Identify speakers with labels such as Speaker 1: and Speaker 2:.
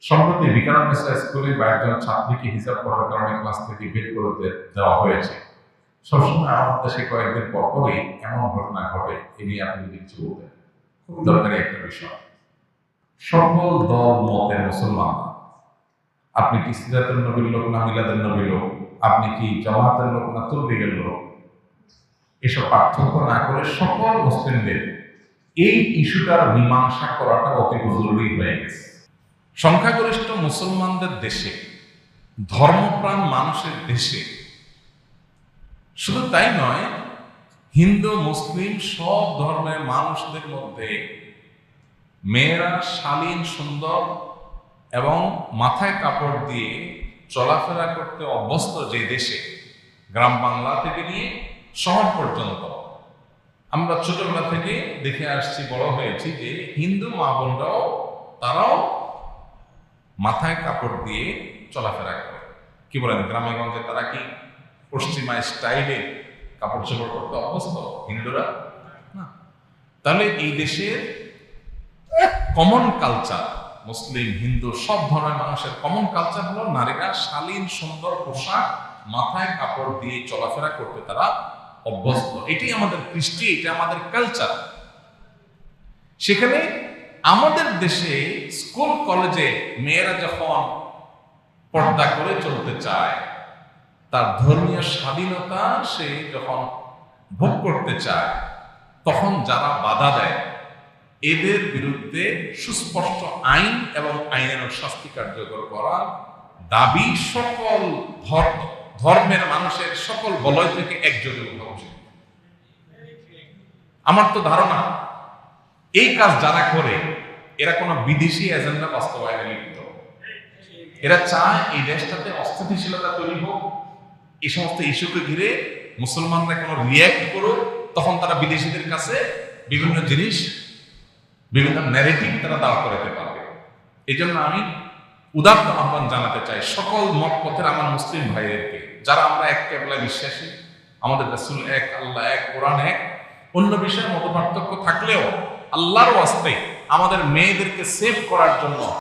Speaker 1: সম্প্রতি বিকারুন্নেসা স্কুলে 22 জন ছাত্রীকে হিজাব পড়ার কারণে ক্লাস থেকে বের করে দেওয়া হয়েছে। সবসময় আমাদের দেশে কয়েকদিন পরপরই এমন ঘটনা ঘটে। এ নিয়ে আপনি যদি কিছু বলতেন, খুব দরকারি একটা বিষয়। সকল দল মতের মুসলমান, আপনি কি সিরাতুন নবীর লোক না মিলাদুন নবীর লোক, আপনি কি জামাতের লোক না তবলিগের লোক, এসব পার্থক্য না করে সকল মুসলিমদের এই ইস্যুটার মীমাংসা করাটা অতি জরুরি হয়ে গেছে। সংখ্যাগরিষ্ঠ মুসলমানদের দেশে, ধর্মপ্রাণ মানুষের দেশে, শুধু তাই নয়, হিন্দু মুসলিম সব ধর্মের মানুষদের মধ্যে মেয়েরা শালীন সুন্দর এবং মাথায় কাপড় দিয়ে চলাফেরা করতে অভ্যস্ত যে দেশে, গ্রাম বাংলা থেকে নিয়ে শহর পর্যন্ত আমরা ছোটবেলা থেকে দেখে আসছি, বড় হয়েছি যে হিন্দু মা বোনরাও তারাও মাথায় কাপড় দিয়ে চলাফেরা করে। কি বলেন, গ্রামে গঞ্জে তারা কি পশ্চিমা স্টাইলে কাপড় চোপড় করতে অভ্যস্ত হিন্দুরা? না। তাহলে এই দেশের কমন কালচার, মুসলিম হিন্দু সব ধরনের মানুষের কমন কালচার হলো নারীরা শালীন সুন্দর পোশাক, মাথায় কাপড় দিয়ে চলাফেরা করতে তারা অভ্যস্ত। এটাই আমাদের কৃষ্টি, এটা আমাদের কালচার। সেখানে আমাদের দেশে স্কুল কলেজে মেয়েরা যখন পর্দা করে চলতে চায়, তার ধর্মীয় স্বাধীনতা সে যখন ভোগ করতে চায়, তখন যারা বাধা দেয় এদের বিরুদ্ধে সুস্পষ্ট আইন এবং আইনের শাস্তি কার্যকর করার দাবি সকল ধর্মের মানুষের সকল বলয় থেকে একযোগে হওয়া উচিত। আমার তো ধারণা এই কাজ যারা করে এরা কোনো বিদেশি এজেন্ডা বাস্তবায়নে লিপ্ত। এরা চায় এই দেশটাতে অস্থিতিশীলতা তৈরি হোক, এই সমস্ত ইস্যুকে ঘিরে মুসলমানরা কোনো রিয়্যাক্ট করুক, তখন তারা বিদেশিদের কাছে বিভিন্ন জিনিস, বিভিন্ন ন্যারেটিভ তারা দাঁড় করাতে পারবে। এই জন্য আমি উদাত্ত আহ্বান জানাতে চাই সকল মত পথের আমার মুসলিম ভাইদেরকে, যারা আমরা এক কেবলায় বিশ্বাসী, আমাদের রাসূল এক, আল্লাহ এক, কোরআন এক, অন্য বিষয়ে মত পার্থক্য থাকলেও আল্লাহর ওয়াস্তে আমাদের মেয়েদেরকে সেভ করার জন্য